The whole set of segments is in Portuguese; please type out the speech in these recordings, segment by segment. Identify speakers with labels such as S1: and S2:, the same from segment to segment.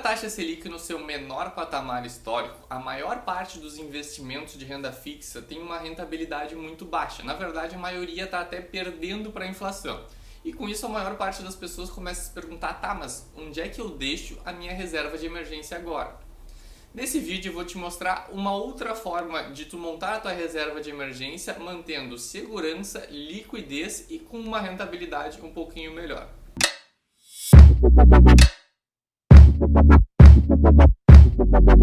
S1: taxa Selic no seu menor patamar histórico, a maior parte dos investimentos de renda fixa tem uma rentabilidade muito baixa. Na verdade, a maioria está até perdendo para a inflação. E com isso, a maior parte das pessoas começa a se perguntar, tá, mas onde é que eu deixo a minha reserva de emergência agora? Nesse vídeo eu vou te mostrar uma outra forma de tu montar a tua reserva de emergência mantendo segurança, liquidez e com uma rentabilidade um pouquinho melhor.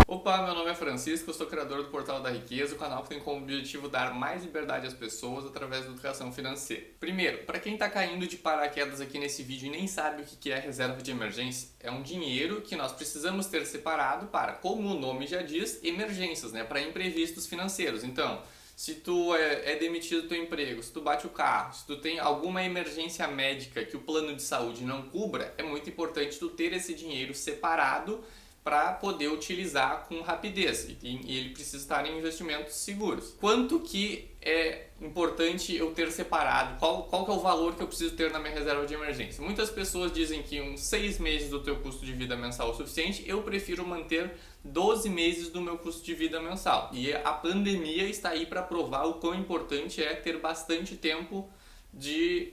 S1: Opa, meu nome é Francisco, eu sou criador do Portal da Riqueza, o canal que tem como objetivo dar mais liberdade às pessoas através da educação financeira. Primeiro, para quem está caindo de paraquedas aqui nesse vídeo e nem sabe o que é reserva de emergência, é um dinheiro que nós precisamos ter separado para, como o nome já diz, emergências, para imprevistos financeiros. Então, se tu é demitido do teu emprego, se tu bate o carro, se tu tem alguma emergência médica que o plano de saúde não cubra, é muito importante tu ter esse dinheiro separado para poder utilizar com rapidez e ele precisa estar em investimentos seguros. Quanto que é importante eu ter separado? Qual que é o valor que eu preciso ter na minha reserva de emergência? Muitas pessoas dizem que uns 6 meses do teu custo de vida mensal é o suficiente. Eu prefiro manter 12 meses do meu custo de vida mensal. E a pandemia está aí para provar o quão importante é ter bastante tempo de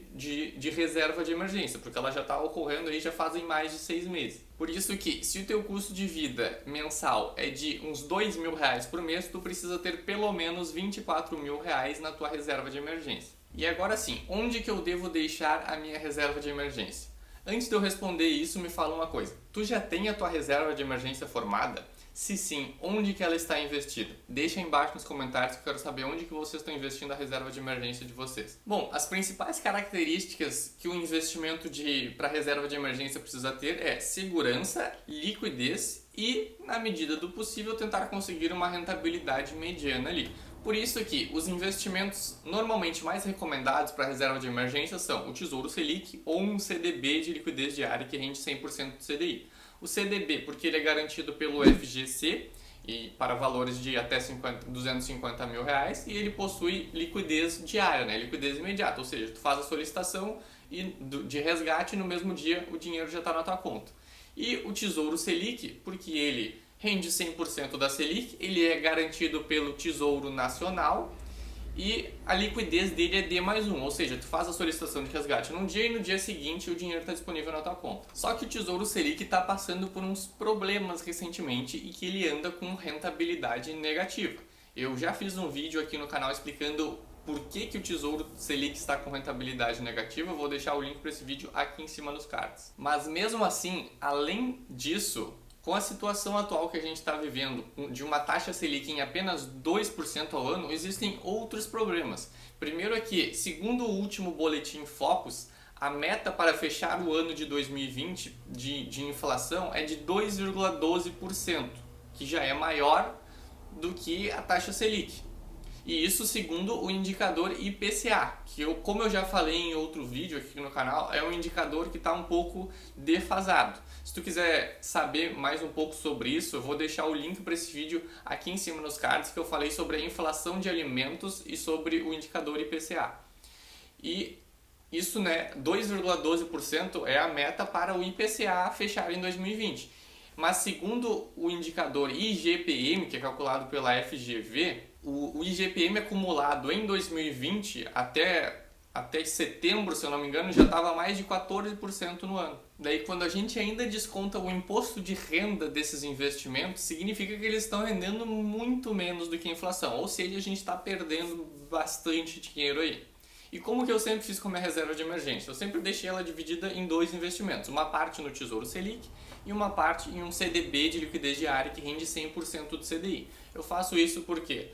S1: reserva de emergência, porque ela já está ocorrendo aí já fazem mais de 6 meses. Por isso que, se o teu custo de vida mensal é de uns R$2.000 por mês, tu precisa ter pelo menos R$24.000 na tua reserva de emergência. E agora sim, onde que eu devo deixar a minha reserva de emergência? Antes de eu responder isso, me fala uma coisa. Tu já tem a tua reserva de emergência formada? Se sim, onde que ela está investida? Deixa aí embaixo nos comentários que eu quero saber onde que vocês estão investindo a reserva de emergência de vocês. Bom, as principais características que o investimento para reserva de emergência precisa ter é segurança, liquidez e, na medida do possível, tentar conseguir uma rentabilidade mediana ali. Por isso que os investimentos normalmente mais recomendados para reserva de emergência são o Tesouro Selic ou um CDB de liquidez diária que rende 100% do CDI. O CDB, porque ele é garantido pelo FGC e para valores de até R$250.000 e ele possui liquidez diária, liquidez imediata, ou seja, tu faz a solicitação de resgate e no mesmo dia o dinheiro já está na tua conta. E o Tesouro Selic, porque ele rende 100% da Selic, ele é garantido pelo Tesouro Nacional e a liquidez dele é D+1, ou seja, tu faz a solicitação de resgate num dia e no dia seguinte o dinheiro está disponível na tua conta. Só que o Tesouro Selic está passando por uns problemas recentemente e que ele anda com rentabilidade negativa. Eu já fiz um vídeo aqui no canal explicando por que o Tesouro Selic está com rentabilidade negativa, eu vou deixar o link para esse vídeo aqui em cima nos cards. Mas mesmo assim, além disso, com a situação atual que a gente está vivendo, de uma taxa Selic em apenas 2% ao ano, existem outros problemas. Primeiro é que, segundo o último boletim Focus, a meta para fechar o ano de 2020 de inflação é de 2,12%, que já é maior do que a taxa Selic. E isso segundo o indicador IPCA, que como eu já falei em outro vídeo aqui no canal, é um indicador que está um pouco defasado. Se tu quiser saber mais um pouco sobre isso, eu vou deixar o link para esse vídeo aqui em cima nos cards, que eu falei sobre a inflação de alimentos e sobre o indicador IPCA. E isso, 2,12% é a meta para o IPCA fechar em 2020. Mas segundo o indicador IGPM, que é calculado pela FGV, o IGPM acumulado em 2020 até setembro, se eu não me engano, já estava mais de 14% no ano. Daí, quando a gente ainda desconta o imposto de renda desses investimentos, significa que eles estão rendendo muito menos do que a inflação. Ou seja, a gente está perdendo bastante dinheiro aí. E como que eu sempre fiz com a minha reserva de emergência? Eu sempre deixei ela dividida em 2 investimentos. Uma parte no Tesouro Selic e uma parte em um CDB de liquidez diária que rende 100% do CDI. Eu faço isso por quê?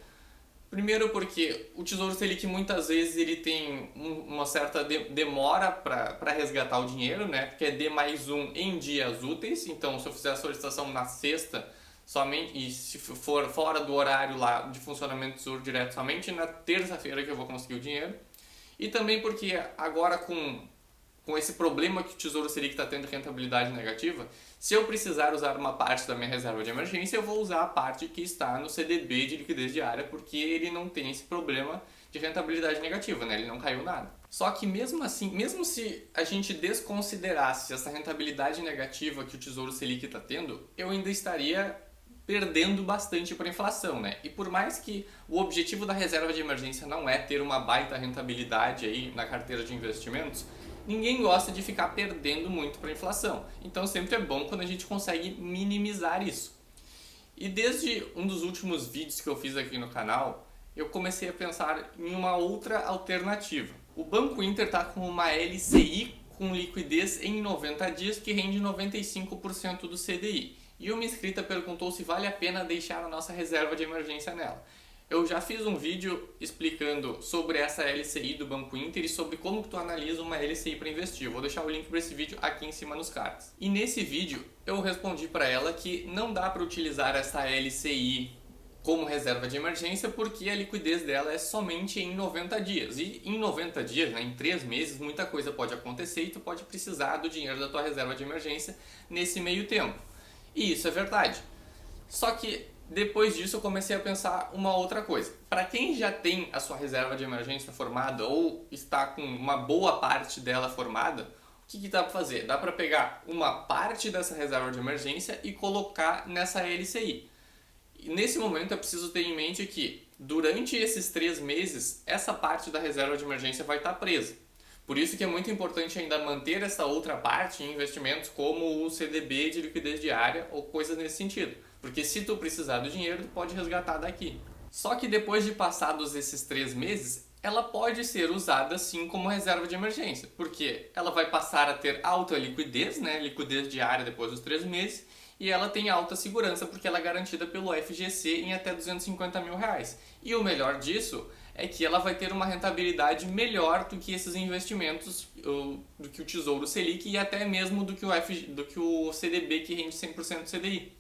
S1: Primeiro porque o Tesouro Selic muitas vezes ele tem uma certa demora para resgatar o dinheiro, porque é D+1 em dias úteis. Então, se eu fizer a solicitação na sexta, somente, e se for fora do horário lá de funcionamento do Tesouro Direto, somente na terça-feira que eu vou conseguir o dinheiro. E também porque agora com esse problema que o Tesouro Selic está tendo rentabilidade negativa, se eu precisar usar uma parte da minha reserva de emergência, eu vou usar a parte que está no CDB de liquidez diária, porque ele não tem esse problema de rentabilidade negativa, ele não caiu nada. Só que mesmo assim, mesmo se a gente desconsiderasse essa rentabilidade negativa que o Tesouro Selic está tendo, eu ainda estaria perdendo bastante para a inflação, né? E por mais que o objetivo da reserva de emergência não é ter uma baita rentabilidade aí na carteira de investimentos, ninguém gosta de ficar perdendo muito para a inflação. Então sempre é bom quando a gente consegue minimizar isso. E desde um dos últimos vídeos que eu fiz aqui no canal, eu comecei a pensar em uma outra alternativa. O Banco Inter está com uma LCI com liquidez em 90 dias que rende 95% do CDI. E uma inscrita perguntou se vale a pena deixar a nossa reserva de emergência nela. Eu já fiz um vídeo explicando sobre essa LCI do Banco Inter e sobre como que tu analisa uma LCI para investir. Eu vou deixar o link para esse vídeo aqui em cima nos cards. E nesse vídeo eu respondi para ela que não dá para utilizar essa LCI como reserva de emergência porque a liquidez dela é somente em 90 dias. E em 90 dias, né, em 3 meses, muita coisa pode acontecer e tu pode precisar do dinheiro da tua reserva de emergência nesse meio tempo. E isso é verdade. Só que depois disso eu comecei a pensar uma outra coisa. Para quem já tem a sua reserva de emergência formada ou está com uma boa parte dela formada, o que dá para fazer? Dá para pegar uma parte dessa reserva de emergência e colocar nessa LCI. E nesse momento é preciso ter em mente que durante esses 3 meses essa parte da reserva de emergência vai estar presa. Por isso que é muito importante ainda manter essa outra parte em investimentos como o CDB de liquidez diária ou coisas nesse sentido. Porque se tu precisar do dinheiro, tu pode resgatar daqui. Só que depois de passados esses 3 meses, ela pode ser usada sim como reserva de emergência. Porque ela vai passar a ter alta liquidez, né? Liquidez diária depois dos 3 meses. E ela tem alta segurança porque ela é garantida pelo FGC em até R$250 mil. E o melhor disso é que ela vai ter uma rentabilidade melhor do que esses investimentos, do que o Tesouro Selic e até mesmo do que o CDB que rende 100% do CDI.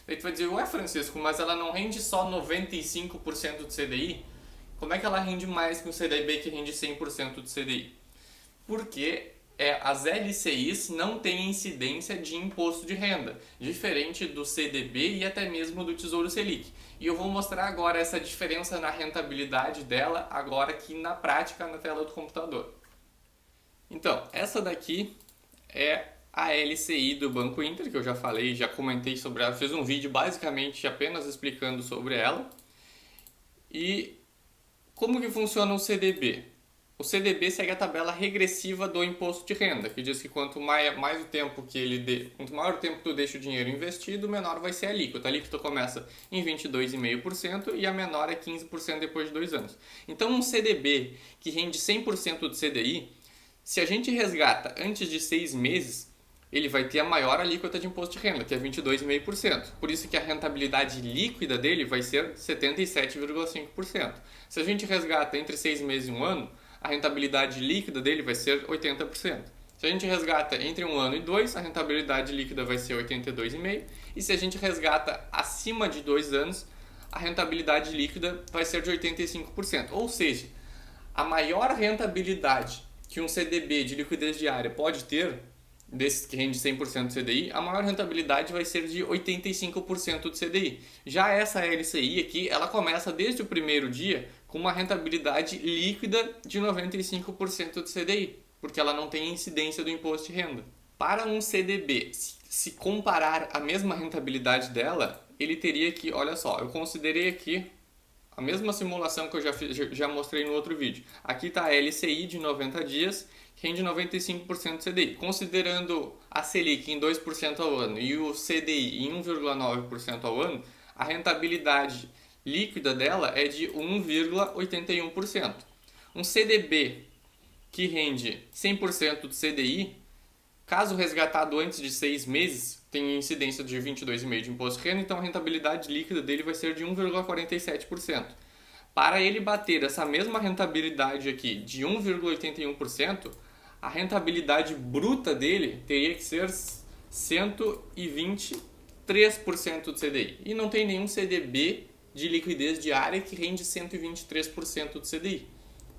S1: Daí tu vai dizer, ué Francisco, mas ela não rende só 95% do CDI? Como é que ela rende mais que um CDB que rende 100% do CDI? Porque as LCIs não têm incidência de imposto de renda, diferente do CDB e até mesmo do Tesouro Selic. E eu vou mostrar agora essa diferença na rentabilidade dela, agora aqui na prática, na tela do computador. Então, essa daqui é a LCI do Banco Inter, que eu já falei, já comentei sobre ela, fiz um vídeo basicamente apenas explicando sobre ela. E como que funciona o CDB? O CDB segue a tabela regressiva do imposto de renda, que diz que quanto mais o tempo quanto maior o tempo que tu deixa o dinheiro investido, menor vai ser a alíquota. A alíquota começa em 22,5% e a menor é 15% depois de 2 anos. Então um CDB que rende 100% do CDI, se a gente resgata antes de 6 meses, ele vai ter a maior alíquota de imposto de renda, que é 22,5%. Por isso que a rentabilidade líquida dele vai ser 77,5%. Se a gente resgata entre 6 meses e 1 ano, a rentabilidade líquida dele vai ser 80%. Se a gente resgata entre 1 ano e 2, a rentabilidade líquida vai ser 82,5%. E se a gente resgata acima de 2 anos, a rentabilidade líquida vai ser de 85%. Ou seja, a maior rentabilidade que um CDB de liquidez diária pode ter, desses que rende 100% do CDI, a maior rentabilidade vai ser de 85% do CDI. Já essa LCI aqui, ela começa desde o primeiro dia com uma rentabilidade líquida de 95% do CDI, porque ela não tem incidência do imposto de renda. Para um CDB, se comparar a mesma rentabilidade dela, ele teria que, olha só, eu considerei aqui a mesma simulação que eu já mostrei no outro vídeo. Aqui está a LCI de 90 dias, que rende 95% do CDI. Considerando a Selic em 2% ao ano e o CDI em 1,9% ao ano, a rentabilidade líquida dela é de 1,81%. Um CDB que rende 100% do CDI, caso resgatado antes de 6 meses, tem incidência de 22,5% de imposto de renda, então a rentabilidade líquida dele vai ser de 1,47%. Para ele bater essa mesma rentabilidade aqui de 1,81%, a rentabilidade bruta dele teria que ser 123% do CDI. E não tem nenhum CDB de liquidez diária que rende 123% do CDI.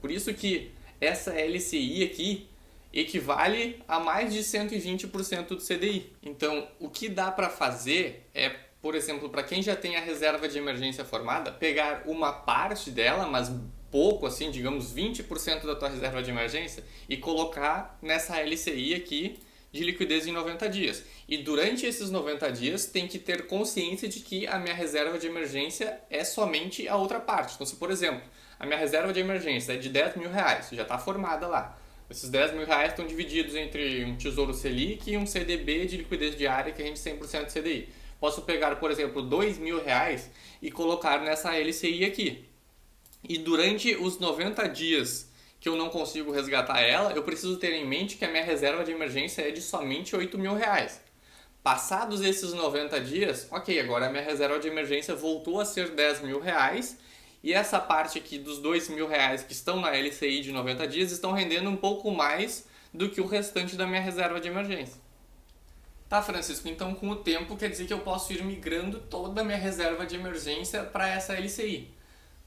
S1: Por isso que essa LCI aqui equivale a mais de 120% do CDI. Então, o que dá para fazer é, por exemplo, para quem já tem a reserva de emergência formada, pegar uma parte dela, mas pouco, assim, digamos 20% da tua reserva de emergência e colocar nessa LCI aqui de liquidez em 90 dias. E durante esses 90 dias tem que ter consciência de que a minha reserva de emergência é somente a outra parte. Então, se por exemplo, a minha reserva de emergência é de 10 mil reais, já está formada lá. Esses 10 mil reais estão divididos entre um Tesouro Selic e um CDB de liquidez diária que rende 100% CDI. Posso pegar, por exemplo, 2 mil reais e colocar nessa LCI aqui. E durante os 90 dias que eu não consigo resgatar ela, eu preciso ter em mente que a minha reserva de emergência é de somente 8 mil reais. Passados esses 90 dias, ok, agora a minha reserva de emergência voltou a ser 10 mil reais e essa parte aqui dos 2 mil reais que estão na LCI de 90 dias estão rendendo um pouco mais do que o restante da minha reserva de emergência. Tá, Francisco, então com o tempo quer dizer que eu posso ir migrando toda a minha reserva de emergência para essa LCI.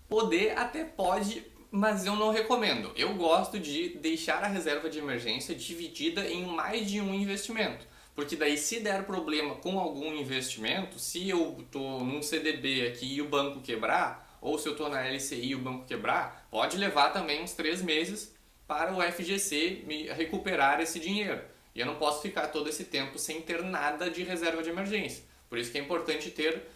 S1: Poder até pode, mas eu não recomendo. Eu gosto de deixar a reserva de emergência dividida em mais de um investimento. Porque daí se der problema com algum investimento, se eu estou num CDB aqui e o banco quebrar, ou se eu estou na LCI e o banco quebrar, pode levar também uns 3 meses para o FGC me recuperar esse dinheiro. E eu não posso ficar todo esse tempo sem ter nada de reserva de emergência. Por isso que é importante ter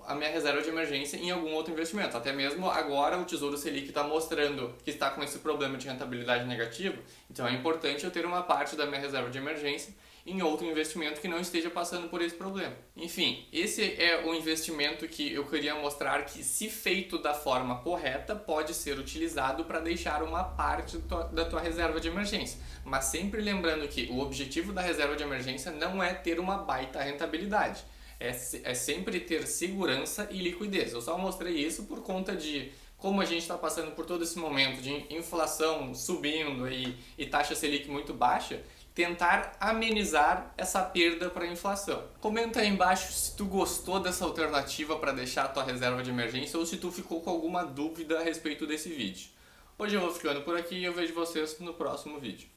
S1: a minha reserva de emergência em algum outro investimento. Até mesmo agora o Tesouro Selic está mostrando que está com esse problema de rentabilidade negativa, então é importante eu ter uma parte da minha reserva de emergência em outro investimento que não esteja passando por esse problema. Enfim, esse é o investimento que eu queria mostrar que, se feito da forma correta, pode ser utilizado para deixar uma parte da tua reserva de emergência. Mas sempre lembrando que o objetivo da reserva de emergência não é ter uma baita rentabilidade. É sempre ter segurança e liquidez. Eu só mostrei isso por conta de como a gente está passando por todo esse momento de inflação subindo e taxa Selic muito baixa, tentar amenizar essa perda para a inflação. Comenta aí embaixo se tu gostou dessa alternativa para deixar a tua reserva de emergência ou se tu ficou com alguma dúvida a respeito desse vídeo. Hoje eu vou ficando por aqui e eu vejo vocês no próximo vídeo.